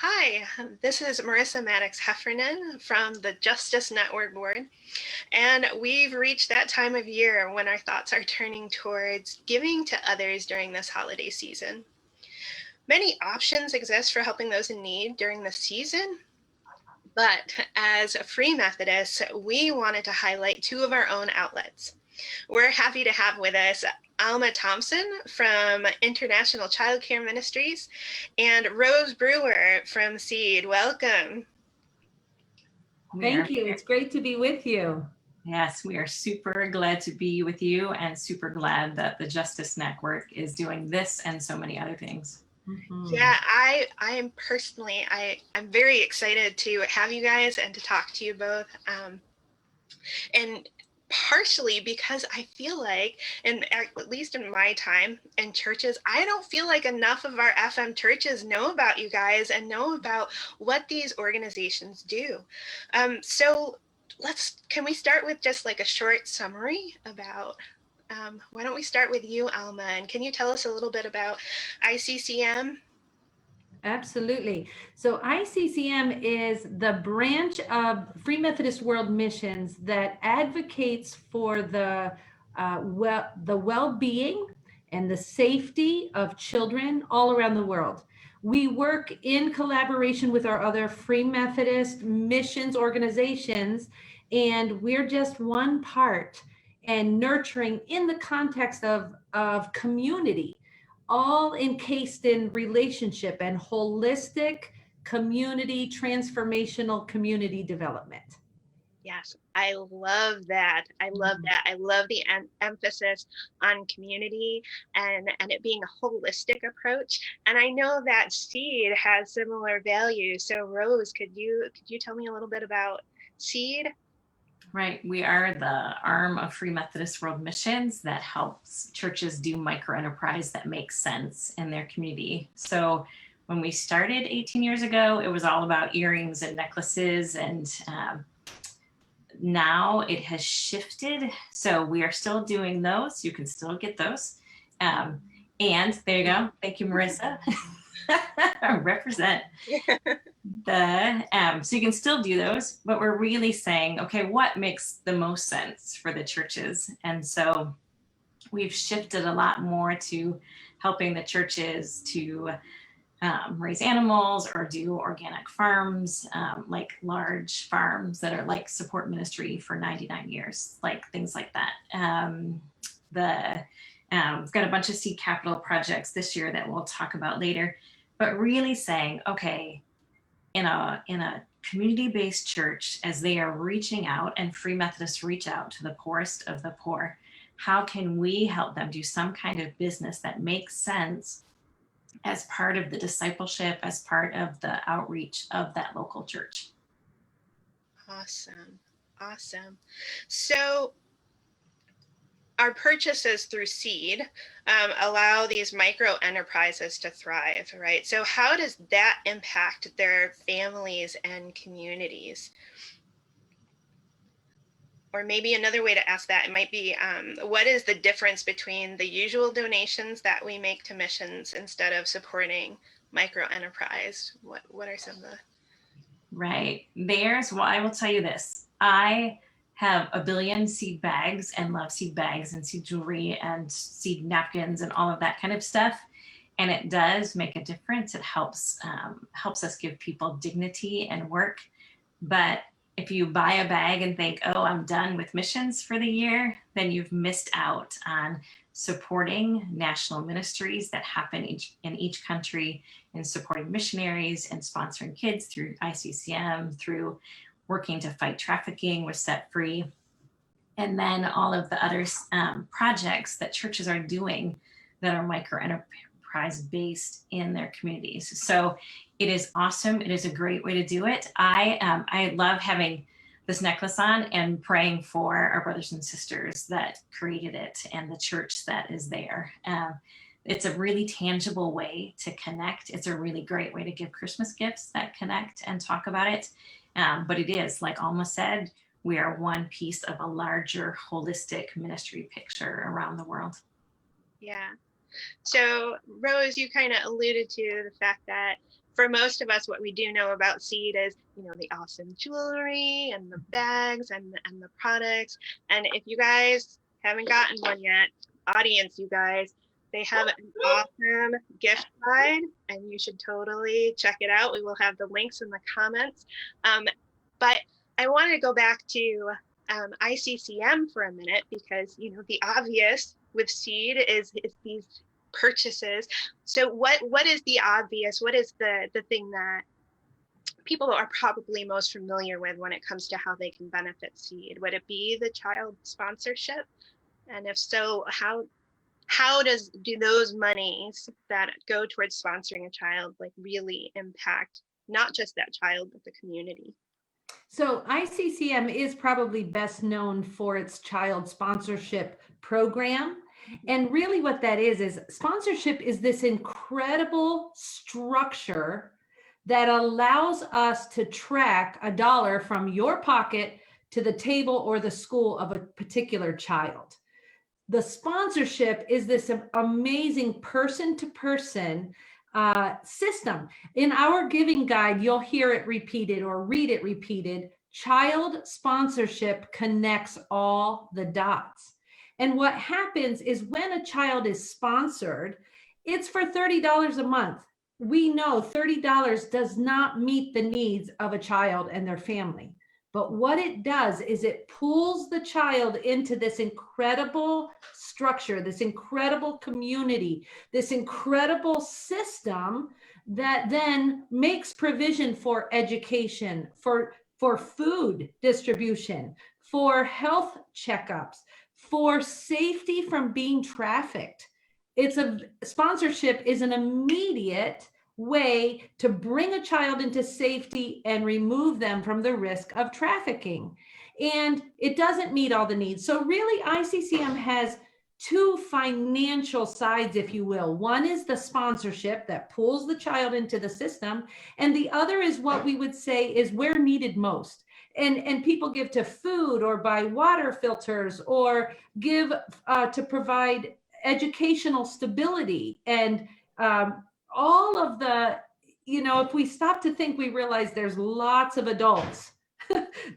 Hi, this is Marissa Maddox Heffernan from the Justice Network Board, and we've reached that time of year when our thoughts are turning towards giving to others during this holiday season. Many options exist for helping those in need during the season, but as Free Methodists, we wanted to highlight two of our own outlets. We're happy to have with us Alma Thompson from International Child Care Ministries and Rose Brewer from Seed. Welcome. Thank you. It's great to be with you. Yes, we are super glad to be with you and super glad that the Justice Network is doing this and so many other things. Mm-hmm. Yeah, I am personally, I'm very excited to have you guys and to talk to you both. And partially because I feel like, and at least in my time in churches, I don't feel like enough of our FM churches know about you guys and know about what these organizations do. So can we start with just like a short summary about, why don't we start with you, Alma, and can you tell us a little bit about ICCM? Absolutely. So ICCM is the branch of Free Methodist World Missions that advocates for the well-being and the safety of children all around the world. We work in collaboration with our other Free Methodist missions organizations, and we're just one part and nurturing in the context of community, all encased in relationship and holistic community, transformational community development. Yes, I love that. I love that. I love the emphasis on community and it being a holistic approach. And I know that Seed has similar values. So Rose, could you tell me a little bit about Seed? Right. We are the arm of Free Methodist World Missions that helps churches do microenterprise that makes sense in their community. So when we started 18 years ago, it was all about earrings and necklaces, and now it has shifted. So we are still doing those. You can still get those. And there you go. Thank you, Marissa. Represent. So you can still do those, but we're really saying, okay, what makes the most sense for the churches? And so we've shifted a lot more to helping the churches to raise animals or do organic farms, like large farms that are like support ministry for 99 years, like things like that. We've got a bunch of seed capital projects this year that we'll talk about later, but really saying, okay, in a community-based church, as they are reaching out and Free Methodists reach out to the poorest of the poor, how can we help them do some kind of business that makes sense as part of the discipleship, as part of the outreach of that local church? Awesome. So our purchases through Seed allow these micro enterprises to thrive, right? So how does that impact their families and communities? Or maybe another way to ask that, it might be, what is the difference between the usual donations that we make to missions instead of supporting micro enterprise? What are some of the... Right. Well, I will tell you this. I have a billion seed bags and love seed bags and seed jewelry and seed napkins and all of that kind of stuff. And it does make a difference. It helps us give people dignity and work. But if you buy a bag and think, oh, I'm done with missions for the year, then you've missed out on supporting national ministries that happen in each country, and supporting missionaries and sponsoring kids through ICCM, through working to fight trafficking with Set Free, and then all of the other projects that churches are doing that are micro-enterprise based in their communities. So it is awesome. It is a great way to do it. I love having this necklace on and praying for our brothers and sisters that created it and the church that is there. It's a really tangible way to connect. It's a really great way to give Christmas gifts that connect and talk about it. But it is, like Alma said, we are one piece of a larger holistic ministry picture around the world. Yeah. So Rose, you kind of alluded to the fact that for most of us, what we do know about Seed is, the awesome jewelry and the bags and the products. And if you guys haven't gotten one yet, audience, you guys, they have an awesome gift guide, and you should totally check it out. We will have the links in the comments. But I want to go back to ICCM for a minute, because the obvious with Seed is these purchases. So what is the obvious? What is the thing that people are probably most familiar with when it comes to how they can benefit Seed? Would it be the child sponsorship? And if so, how do those monies that go towards sponsoring a child really impact not just that child, but the community? So ICCM is probably best known for its child sponsorship program. And really what that is sponsorship is this incredible structure that allows us to track a dollar from your pocket to the table or the school of a particular child. The sponsorship is this amazing person-to-person system. In our giving guide, you'll hear it repeated or read it repeated. Child sponsorship connects all the dots. And what happens is when a child is sponsored, it's for $30 a month. We know $30 does not meet the needs of a child and their family. But what it does is it pulls the child into this incredible structure, this incredible community, this incredible system that then makes provision for education, for food distribution, for health checkups, for safety from being trafficked. Sponsorship is an immediate way to bring a child into safety and remove them from the risk of trafficking. And it doesn't meet all the needs. So really, ICCM has two financial sides, if you will. One is the sponsorship that pulls the child into the system, and the other is what we would say is where needed most. And people give to food or buy water filters or give to provide educational stability and all of the, if we stop to think, we realize there's lots of adults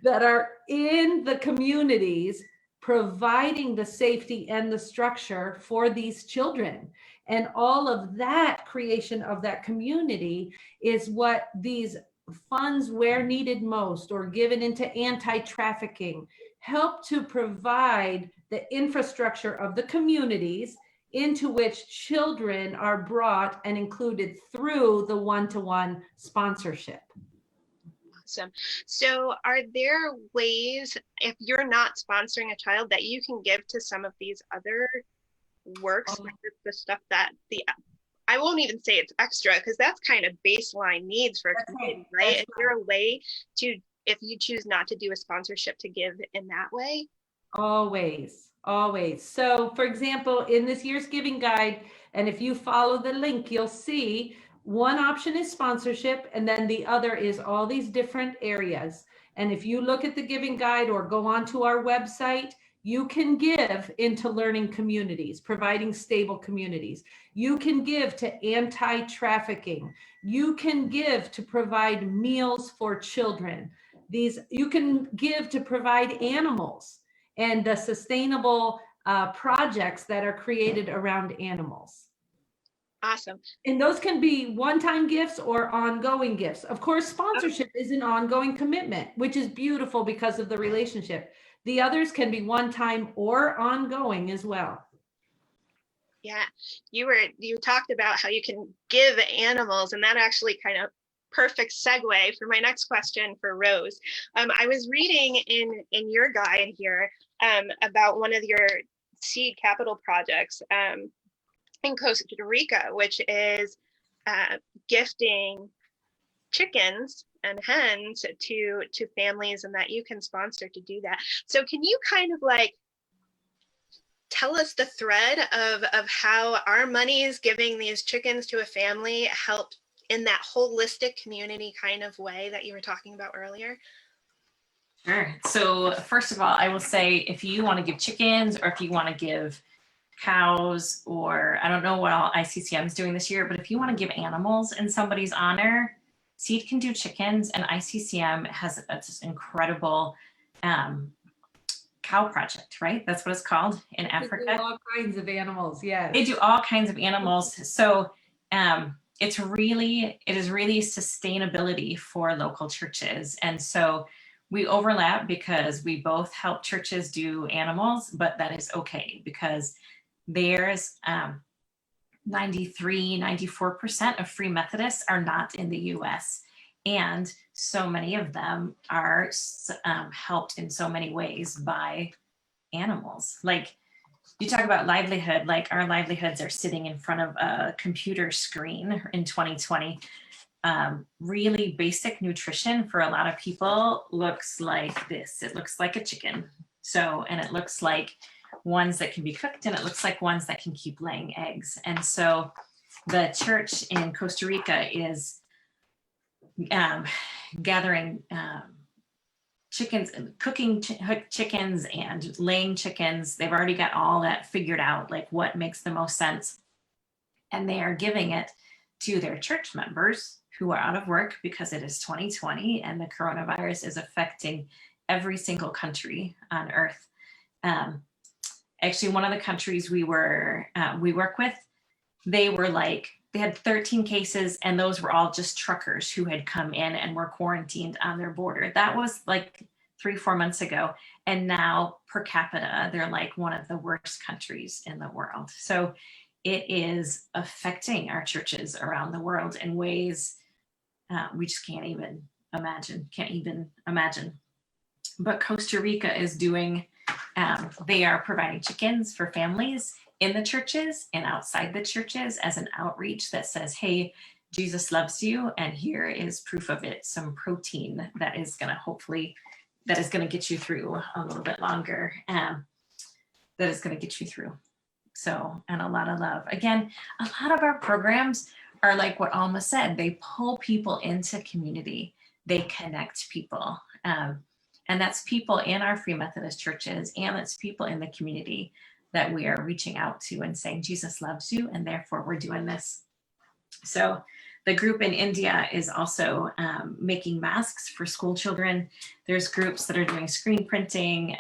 that are in the communities providing the safety and the structure for these children. And all of that creation of that community is what these funds where needed most or given into anti-trafficking help to provide the infrastructure of the communities into which children are brought and included through the one-to-one sponsorship. Awesome. So are there ways, if you're not sponsoring a child, that you can give to some of these other works, the stuff that I won't even say it's extra, because that's kind of baseline needs for a community, right? Is there a way to, if you choose not to do a sponsorship, to give in that way? Always. So for example, in this year's giving guide, and if you follow the link, you'll see one option is sponsorship, and then the other is all these different areas. And if you look at the giving guide or go onto our website, you can give into learning communities, providing stable communities. You can give to anti-trafficking. You can give to provide meals for children. You can give to provide animals and the sustainable projects that are created around animals. Awesome. And those can be one-time gifts or ongoing gifts. Of course, sponsorship is an ongoing commitment, which is beautiful because of the relationship. The others can be one-time or ongoing as well. Yeah, you talked about how you can give animals, and that actually kind of perfect segue for my next question for Rose. I was reading in your guide here about one of your seed capital projects in Costa Rica, which is gifting chickens and hens to families, and that you can sponsor to do that. So can you kind of tell us the thread of how our money is giving these chickens to a family help in that holistic community kind of way that you were talking about earlier? Sure. So first of all, I will say, if you want to give chickens or if you want to give cows, or I don't know what all ICCM is doing this year, but if you want to give animals in somebody's honor, Seed can do chickens, and ICCM has this incredible cow project, right? That's what it's called in Africa. They do all kinds of animals, yes. They do all kinds of animals. So it is really sustainability for local churches. And so we overlap because we both help churches do animals, but that is okay because there's 94% of Free Methodists are not in the US. And so many of them are helped in so many ways by animals. Like you talk about livelihood, like our livelihoods are sitting in front of a computer screen in 2020. Really basic nutrition for a lot of people looks like this. It looks like a chicken. So, and it looks like ones that can be cooked, and it looks like ones that can keep laying eggs. And so the church in Costa Rica is gathering chickens, cooking chickens and laying chickens. They've already got all that figured out, like what makes the most sense. And they are giving it to their church members who are out of work because it is 2020 and the coronavirus is affecting every single country on earth. Actually, one of the countries we work with, they had 13 cases, and those were all just truckers who had come in and were quarantined on their border. That was like 3-4 months ago. And now per capita, they're like one of the worst countries in the world. So it is affecting our churches around the world in ways we just can't even imagine. But Costa Rica is doing, they are providing chickens for families in the churches and outside the churches as an outreach that says, hey, Jesus loves you, and here is proof of it, some protein that is going to get you through a little bit longer, that is going to get you through. So, and a lot of love. Again, a lot of our programs are like what Alma said, they pull people into community, they connect people. And that's people in our Free Methodist churches, and it's people in the community that we are reaching out to and saying, Jesus loves you, and therefore we're doing this. So the group in India is also making masks for school children. There's groups that are doing screen printing,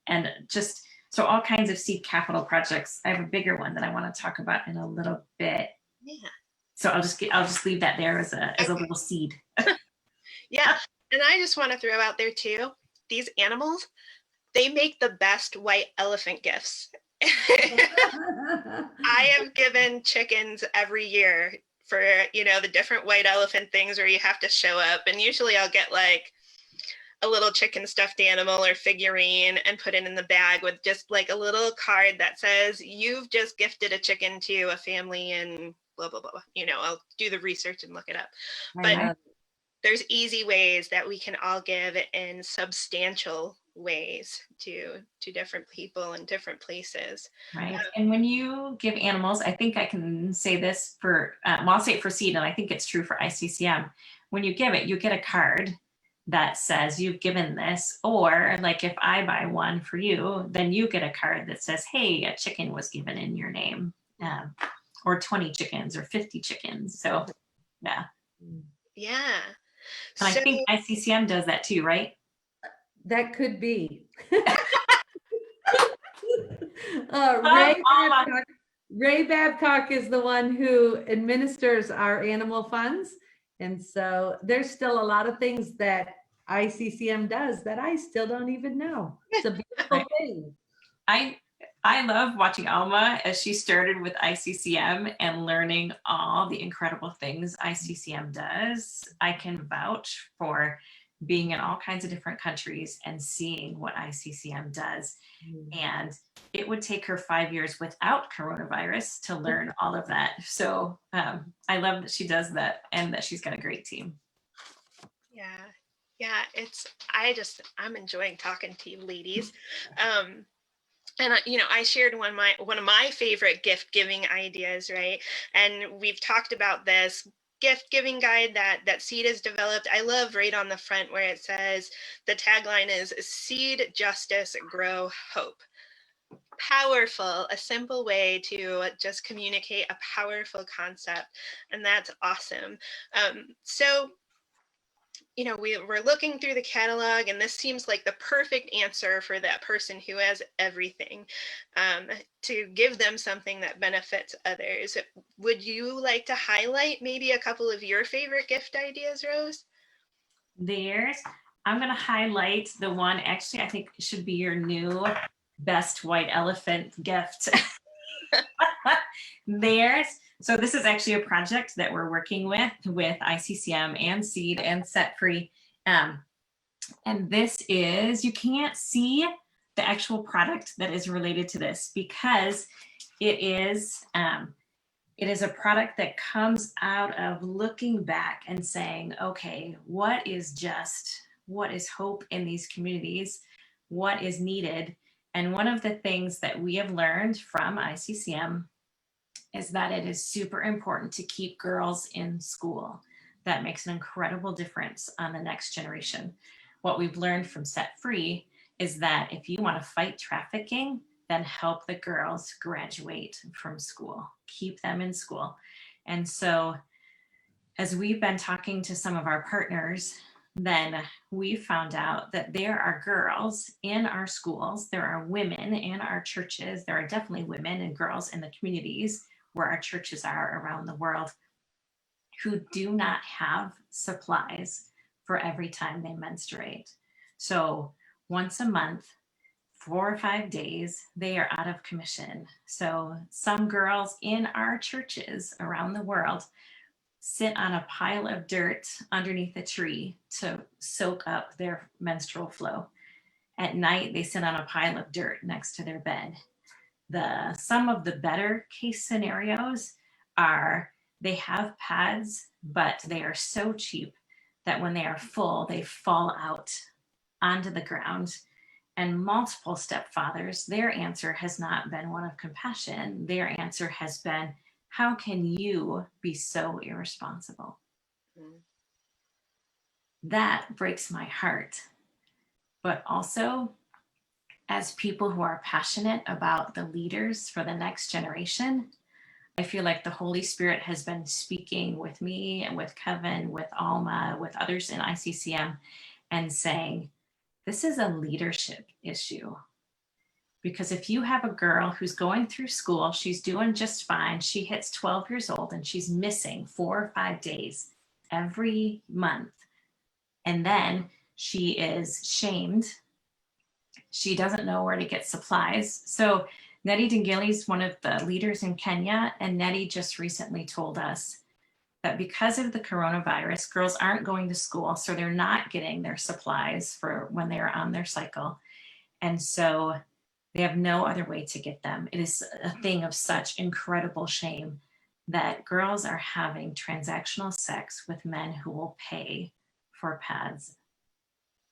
and just, so all kinds of seed capital projects. I have a bigger one that I want to talk about in a little bit. Yeah. So I'll just leave that there as a little seed. Yeah. And I just want to throw out there too, these animals, they make the best white elephant gifts. I have given chickens every year for, the different white elephant things where you have to show up. And usually I'll get like a little chicken stuffed animal or figurine and put it in the bag with just like a little card that says, you've just gifted a chicken to a family and blah, blah, blah. I'll do the research and look it up. But there's easy ways that we can all give in substantial ways to different people in different places. Right. And when you give animals, I think I can say this for, I'll say it for Seed, and I think it's true for ICCM. When you give it, you get a card that says you've given this, or like if I buy one for you, then you get a card that says, hey, a chicken was given in your name, or 20 chickens or 50 chickens. So yeah. Yeah. And I think ICCM does that too, right? That could be. Ray Babcock is the one who administers our animal funds. And so there's still a lot of things that ICCM does that I still don't even know. It's a beautiful thing. I love watching Alma as she started with ICCM and learning all the incredible things ICCM does. I can vouch for being in all kinds of different countries and seeing what ICCM does. And it would take her 5 years without coronavirus to learn all of that. So I love that she does that and that she's got a great team. Yeah, I'm enjoying talking to you ladies. And I shared one of my favorite gift giving ideas, right? And we've talked about this gift giving guide that Seed has developed. I love right on the front where it says, the tagline is Seed, Justice, Grow, Hope. powerful, a simple way to just communicate a powerful concept. And that's awesome. So, we're looking through the catalog, and this seems like the perfect answer for that person who has everything, to give them something that benefits others. Would you like to highlight maybe a couple of your favorite gift ideas, Rose? I'm going to highlight the one, actually, I think should be your new best white elephant gift. So this is actually a project that we're working with ICCM and Seed and Set Free. And this is, you can't see the actual product that is related to this because it is a product that comes out of looking back and saying, okay, what is hope in these communities? What is needed? And one of the things that we have learned from ICCM is that it is super important to keep girls in school. That makes an incredible difference on the next generation. What we've learned from Set Free is that if you want to fight trafficking, then help the girls graduate from school, keep them in school. And so as we've been talking to some of our partners, then we found out that there are girls in our schools, there are women in our churches, there are definitely women and girls in the communities where our churches are around the world who do not have supplies for every time they menstruate. So once a month, 4 or 5 days, they are out of commission. So some girls in our churches around the world sit on a pile of dirt underneath a tree to soak up their menstrual flow. At night, they sit on a pile of dirt next to their bed. Some of the better case scenarios are they have pads, but they are so cheap that when they are full, they fall out onto the ground. And multiple stepfathers, their answer has not been one of compassion. Their answer has been, how can you be so irresponsible? Mm. That breaks my heart. But also, as people who are passionate about the leaders for the next generation, I feel like the Holy Spirit has been speaking with me and with Kevin, with Alma, with others in ICCM, and saying, this is a leadership issue. Because if you have a girl who's going through school, she's doing just fine, she hits 12 years old and she's missing 4 or 5 days every month, and then she is shamed, she doesn't know where to get supplies. So Nettie Dingili is one of the leaders in Kenya, and Nettie just recently told us that because of the coronavirus, girls aren't going to school, so they're not getting their supplies for when they are on their cycle. And so they have no other way to get them. It is a thing of such incredible shame that girls are having transactional sex with men who will pay for pads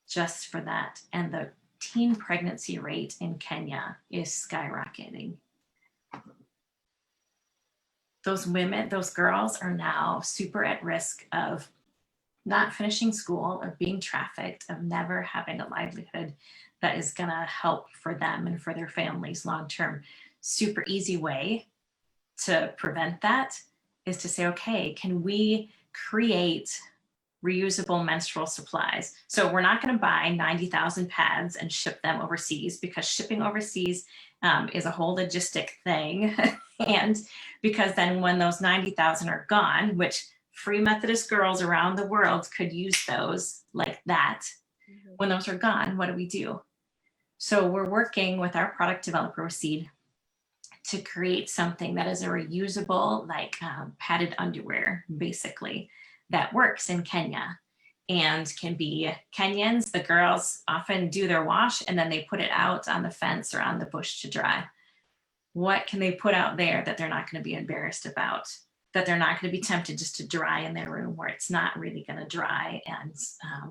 just for that. And the teen pregnancy rate in Kenya is skyrocketing. Those women, those girls are now super at risk of not finishing school, of being trafficked, of never having a livelihood that is going to help for them and for their families long term. Super easy way to prevent that is to say, okay, can we create reusable menstrual supplies? So we're not going to buy 90,000 pads and ship them overseas, because shipping overseas is a whole logistic thing. And because then when those 90,000 are gone, which Free Methodist girls around the world could use those like that. Mm-hmm. When those are gone, what do? So we're working with our product developer with Seed to create something that is a reusable, like padded underwear, basically, that works in Kenya and can be Kenyans. The girls often do their wash and then they put it out on the fence or on the bush to dry. What can they put out there that they're not going to be embarrassed about? That they're not going to be tempted just to dry in their room where it's not really going to dry and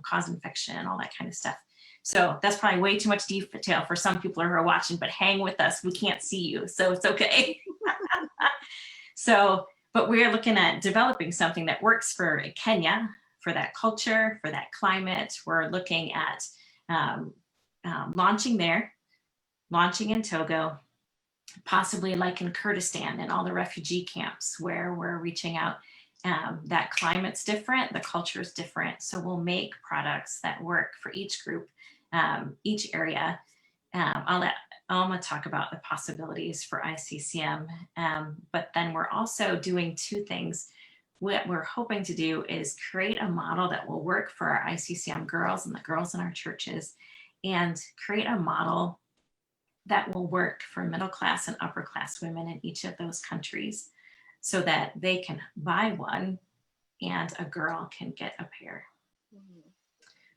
cause infection, all that kind of stuff. So that's probably way too much detail for some people who are watching, but hang with us. We can't see you, so it's okay. But we're looking at developing something that works for Kenya, for that culture, for that climate. We're looking at launching there, launching in Togo, possibly like in Kurdistan and all the refugee camps where we're reaching out. That climate's different, the culture is different. So we'll make products that work for each group, each area. I'll let Alma talk about the possibilities for ICCM, but then we're also doing two things. What we're hoping to do is create a model that will work for our ICCM girls and the girls in our churches, and create a model that will work for middle class and upper class women in each of those countries, so that they can buy one and a girl can get a pair. Mm-hmm.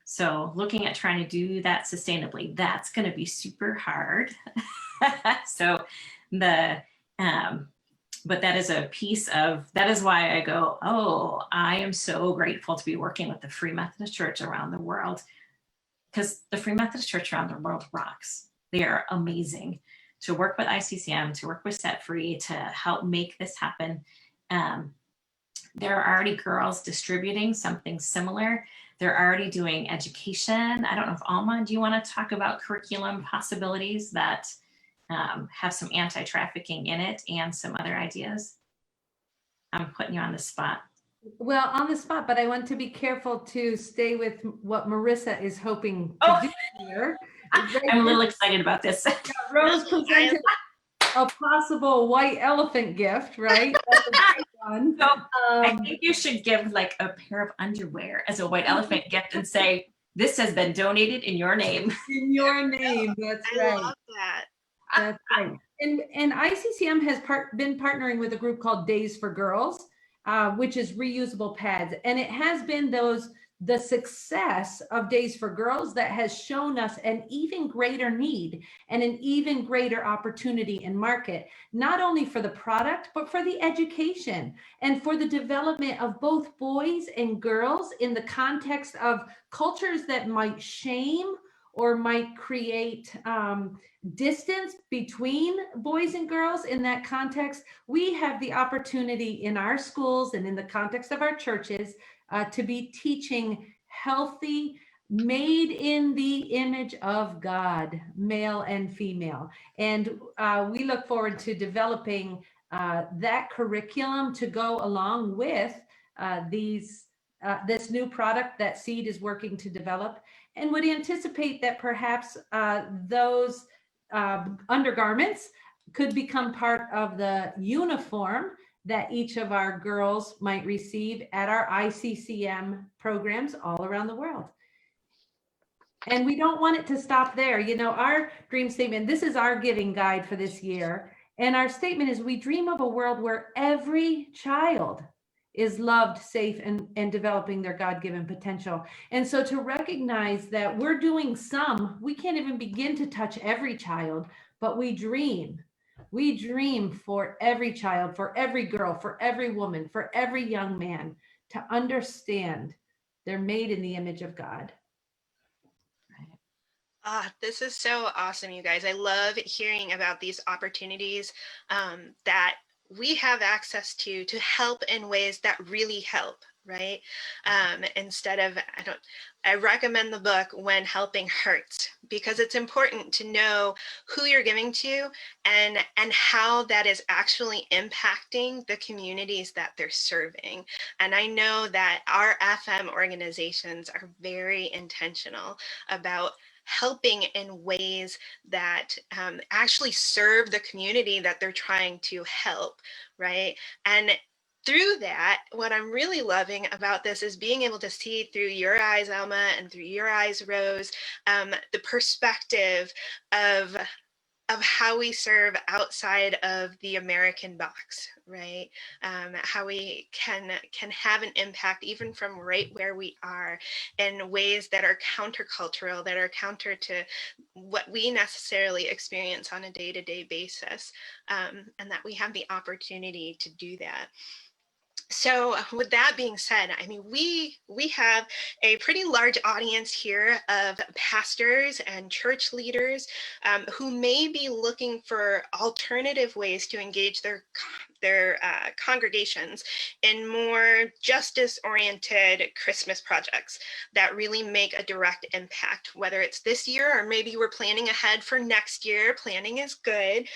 So looking at trying to do that sustainably, that's going to be super hard. So but that is a piece of, that is why I go, oh, I am so grateful to be working with the Free Methodist Church around the world, because the Free Methodist Church around the world rocks. They are amazing. To work with ICCM, to work with Set Free, to help make this happen. There are already girls distributing something similar. They're already doing education. I don't know if Alma, do you want to talk about curriculum possibilities that have some anti-trafficking in it and some other ideas? I'm putting you on the spot. Well, on the spot, but I want to be careful to stay with what Marissa is hoping to do here. I'm a little excited about this. Rose presented a possible white elephant gift, right? That's a great one. So I think you should give like a pair of underwear as a white elephant gift and say, this has been donated in your name. In your name, that's right. I love that. That's right. And ICCM has been partnering with a group called Days for Girls, which is reusable pads. And it has been the success of Days for Girls that has shown us an even greater need and an even greater opportunity in market, not only for the product, but for the education and for the development of both boys and girls in the context of cultures that might shame or might create distance between boys and girls. In that context, we have the opportunity in our schools and in the context of our churches to be teaching healthy, made in the image of God, male and female. And we look forward to developing that curriculum to go along with this new product that Seed is working to develop, and would anticipate that perhaps those undergarments could become part of the uniform that each of our girls might receive at our ICCM programs all around the world. And we don't want it to stop there. You know, our dream statement, this is our giving guide for this year. And our statement is, we dream of a world where every child is loved, safe, and developing their God-given potential. And so to recognize that we're doing some, we can't even begin to touch every child, but we dream for every child, for every girl, for every woman, for every young man to understand they're made in the image of God. This is so awesome, you guys. I love hearing about these opportunities that we have access to help in ways that really help, right? Instead of, I recommend the book When Helping Hurts, because it's important to know who you're giving to and how that is actually impacting the communities that they're serving. And I know that our FM organizations are very intentional about helping in ways that actually serve the community that they're trying to help, right? And through that, what I'm really loving about this is being able to see through your eyes, Alma, and through your eyes, Rose, the perspective of how we serve outside of the American box, right? How we can have an impact even from right where we are in ways that are countercultural, that are counter to what we necessarily experience on a day-to-day basis, and that we have the opportunity to do that. So with that being said, I mean, we have a pretty large audience here of pastors and church leaders who may be looking for alternative ways to engage their congregations in more justice-oriented Christmas projects that really make a direct impact, whether it's this year or maybe we're planning ahead for next year. Planning is good.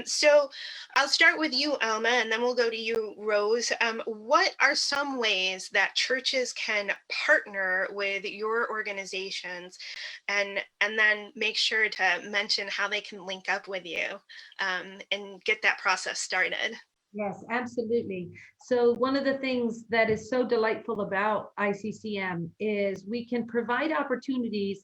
So I'll start with you, Alma, and then we'll go to you, Rose. What are some ways that churches can partner with your organizations, and then make sure to mention how they can link up with you and get that process started? Yes, absolutely. So one of the things that is so delightful about ICCM is we can provide opportunities,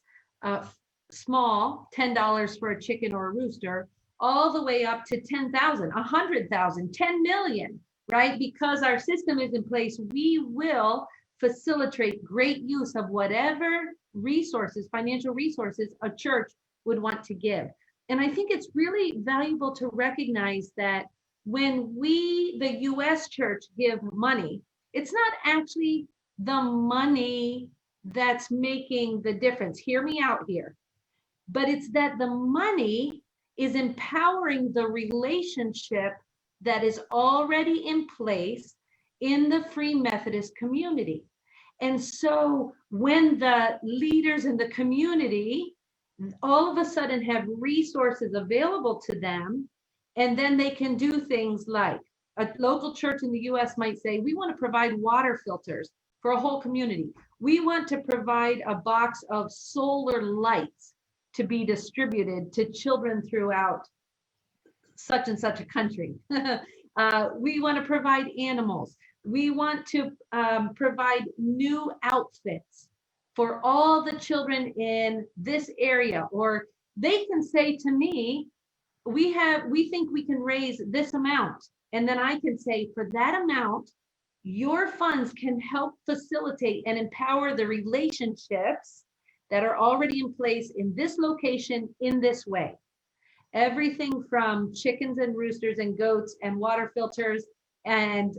small, $10 for a chicken or a rooster, all the way up to 10,000, 100,000, 10 million, right? Because our system is in place, we will facilitate great use of whatever resources, financial resources, a church would want to give. And I think it's really valuable to recognize that when we, the US church, give money, it's not actually the money that's making the difference. Hear me out here. But it's that the money is empowering the relationship that is already in place in the Free Methodist community. And so when the leaders in the community all of a sudden have resources available to them, and then they can do things like a local church in the US might say, we want to provide water filters for a whole community. We want to provide a box of solar lights to be distributed to children throughout such and such a country. We want to provide animals. We want to provide new outfits for all the children in this area. Or they can say to me, we think we can raise this amount. And then I can say, for that amount, your funds can help facilitate and empower the relationships that are already in place in this location in this way. Everything from chickens and roosters and goats and water filters and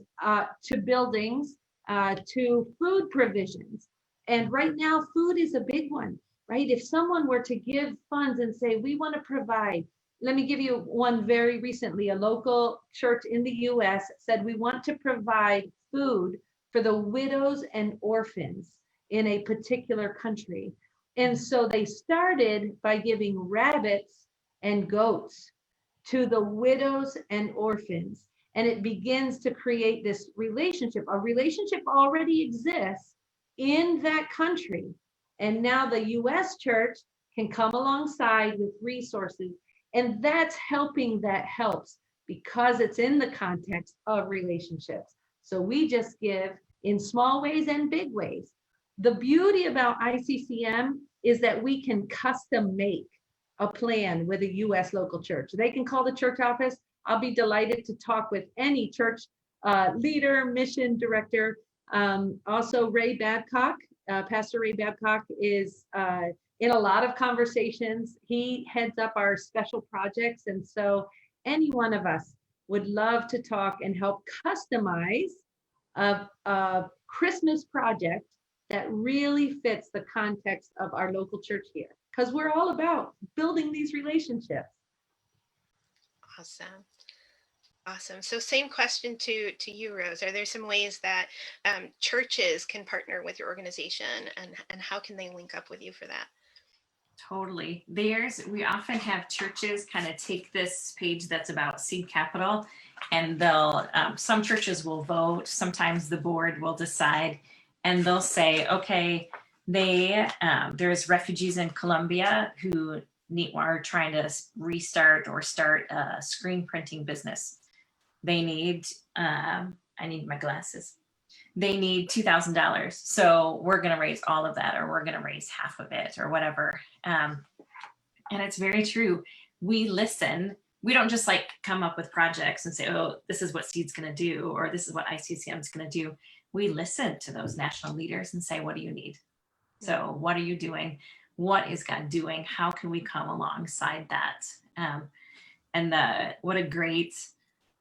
to buildings, to food provisions. And right now, food is a big one, right? If someone were to give funds and say, we want to provide, let me give you one very recently, a local church in the US said, we want to provide food for the widows and orphans in a particular country. And so they started by giving rabbits and goats to the widows and orphans. And it begins to create this relationship. A relationship already exists in that country. And now the US church can come alongside with resources. And that's helping that helps because it's in the context of relationships. So we just give in small ways and big ways. The beauty about ICCM is that we can custom make a plan with a US local church. They can call the church office. I'll be delighted to talk with any church leader, mission director. Also, Ray Babcock, Pastor Ray Babcock is in a lot of conversations. He heads up our special projects. And so any one of us would love to talk and help customize a Christmas project that really fits the context of our local church here, because we're all about building these relationships. Awesome. Awesome. So same question to you, Rose. Are there some ways that churches can partner with your organization, and how can they link up with you for that? Totally. We often have churches kind of take this page that's about seed capital, and they'll, some churches will vote, sometimes the board will decide, and they'll say, okay, there's refugees in Colombia who are trying to restart or start a screen printing business. They need, I need my glasses. They need $2,000. So we're going to raise all of that, or we're going to raise half of it, or whatever. And it's very true. We listen. We don't just like come up with projects and say, oh, this is what Seed's going to do, or this is what ICCM is going to do. We listen to those national leaders and say, what do you need? So what are you doing? What is God doing? How can we come alongside that? What a great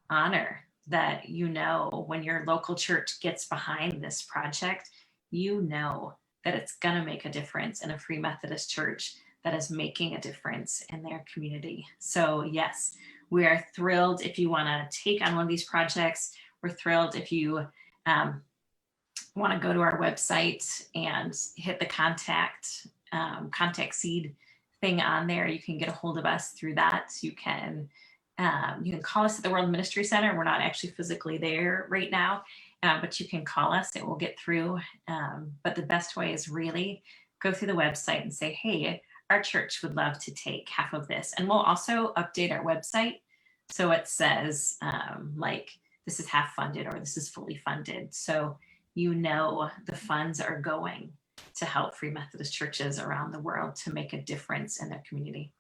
honor that, when your local church gets behind this project, that it's going to make a difference in a Free Methodist church that is making a difference in their community. So yes, We are thrilled if you want to take on one of these projects. We're thrilled if you want to go to our website and hit the contact seed thing on there. You can get a hold of us through that. You can call us at the World Ministry Center. We're not actually physically there right now, but you can call us. It will get through. But the best way is really go through the website and say, hey, our church would love to take half of this. And we'll also update our website so it says like this is half funded or this is fully funded. So you know the funds are going to help Free Methodist churches around the world to make a difference in their community.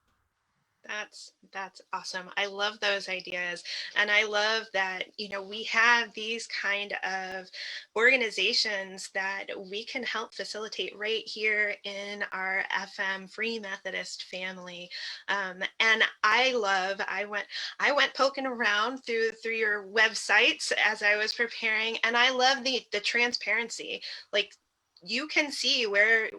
That's awesome. I love those ideas. And I love that, we have these kind of organizations that we can help facilitate right here in our FM Free Methodist family. And I went poking around through your websites as I was preparing, and I love the transparency. Like, you can see where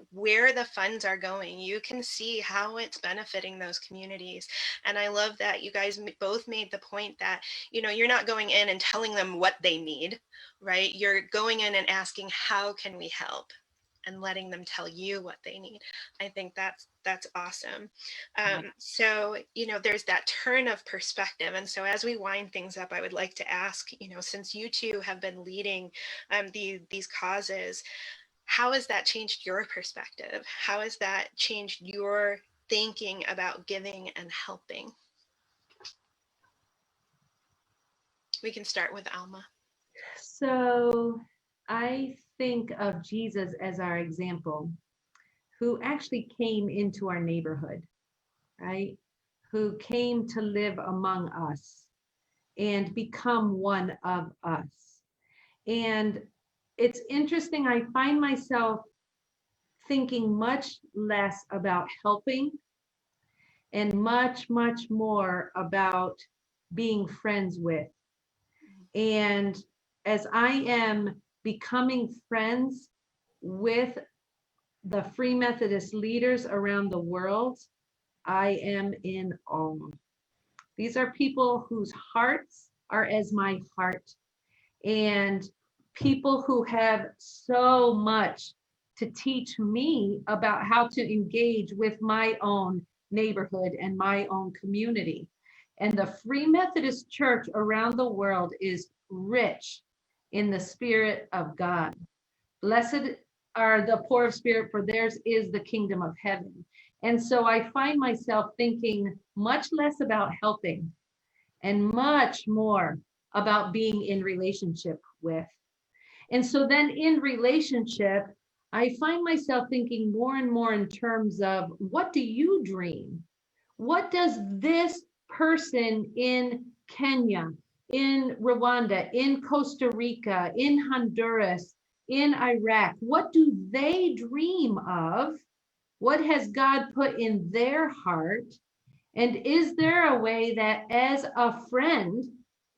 the funds are going. You can see how it's benefiting those communities. And I love that you guys both made the point that, you're not going in and telling them what they need, right? You're going in and asking, how can we help? And letting them tell you what they need. I think that's awesome. So, there's that turn of perspective. And so as we wind things up, I would like to ask, since you two have been leading these causes, how has that changed your perspective? How has that changed your thinking about giving and helping? We can start with Alma. So I think of Jesus as our example, who actually came into our neighborhood, right? Who came to live among us and become one of us. And it's interesting, I find myself thinking much less about helping and much, much more about being friends with. And as I am becoming friends with the Free Methodist leaders around the world, I am in awe. These are people whose hearts are as my heart, and people who have so much to teach me about how to engage with my own neighborhood and my own community. And the Free Methodist Church around the world is rich in the Spirit of God. Blessed are the poor of spirit, for theirs is the kingdom of heaven. And so I find myself thinking much less about helping and much more about being in relationship with. And so then in relationship, I find myself thinking more and more in terms of, what do you dream? What does this person in Kenya, in Rwanda, in Costa Rica, in Honduras, in Iraq, what do they dream of? What has God put in their heart? And is there a way that as a friend,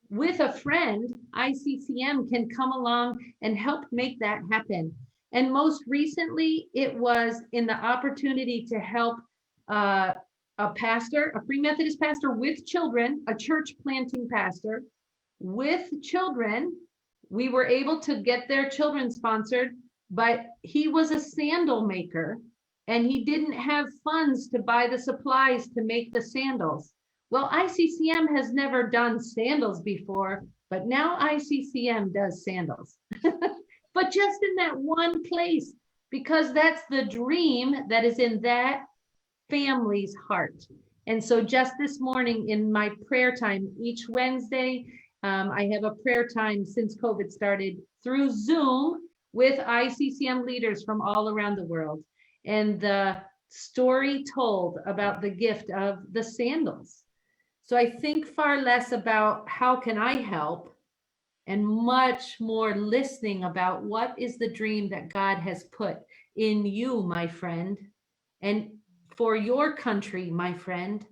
with a friend, ICCM can come along and help make that happen? And most recently, it was in the opportunity to help a pastor, a Free Methodist pastor with children, a church planting pastor with children. We were able to get their children sponsored, but he was a sandal maker and he didn't have funds to buy the supplies to make the sandals. Well, ICCM has never done sandals before, but now ICCM does sandals. But just in that one place, because that's the dream that is in that family's heart. And so just this morning in my prayer time, each Wednesday, I have a prayer time since COVID started through Zoom with ICCM leaders from all around the world. And the story told about the gift of the sandals. So I think far less about how can I help and much more listening about what is the dream that God has put in you, my friend, and for your country, my friend.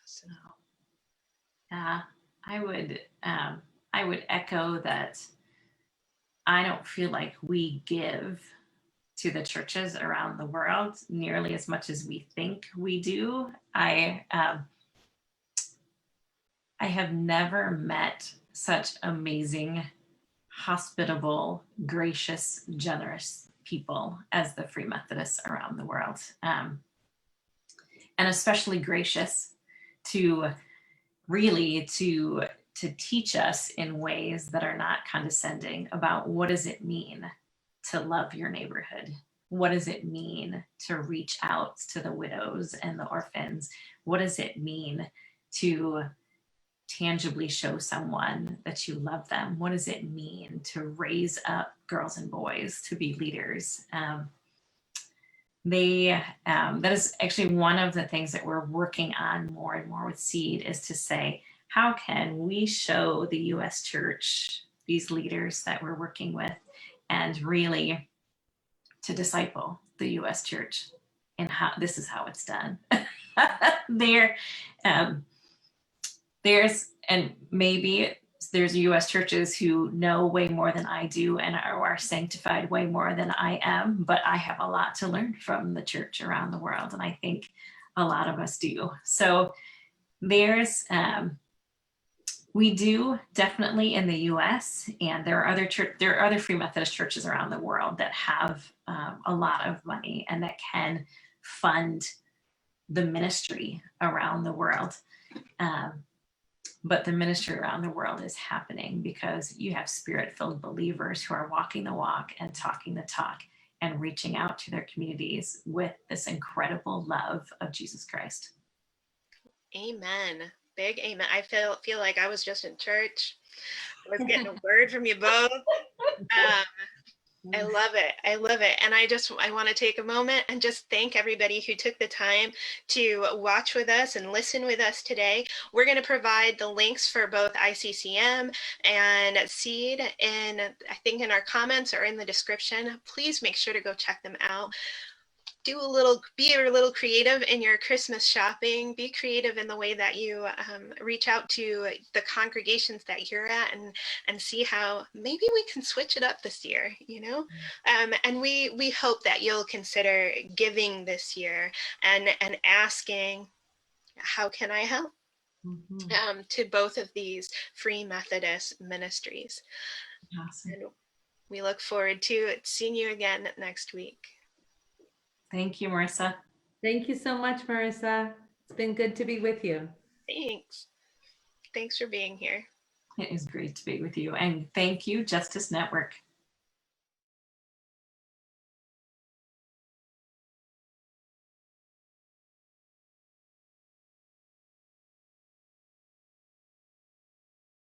So, I would echo that. I don't feel like we give to the churches around the world nearly as much as we think we do. I have never met such amazing, hospitable, gracious, generous people as the Free Methodists around the world. And especially gracious to really to teach us in ways that are not condescending about what does it mean to love your neighborhood? What does it mean to reach out to the widows and the orphans? What does it mean to tangibly show someone that you love them? What does it mean to raise up girls and boys to be leaders? That is actually one of the things that we're working on more and more with Seed, is to say, how can we show the U.S. church, these leaders that we're working with, and really to disciple the U.S. church, and how this is how it's done. And maybe there's U.S. churches who know way more than I do and are sanctified way more than I am, but I have a lot to learn from the church around the world, and I think a lot of us do. So we do definitely in the U.S., and there are other Free Methodist churches around the world that have a lot of money and that can fund the ministry around the world. But the ministry around the world is happening because you have Spirit-filled believers who are walking the walk and talking the talk and reaching out to their communities with this incredible love of Jesus Christ. Amen. Big amen. I feel like I was just in church. I was getting a word from you both. I love it. I love it. And I want to take a moment and just thank everybody who took the time to watch with us and listen with us today. We're going to provide the links for both ICCM and Seed in our comments or in the description. Please make sure to go check them out. Be a little creative in your Christmas shopping. Be creative in the way that you reach out to the congregations that you're at, and see how maybe we can switch it up this year, and we hope that you'll consider giving this year and asking, how can I help? To both of these Free Methodist ministries. Awesome. And we look forward to seeing you again next week. Thank you, Marissa. Thank you so much, Marissa. It's been good to be with you. Thanks. Thanks for being here. It is great to be with you. And thank you, Justice Network.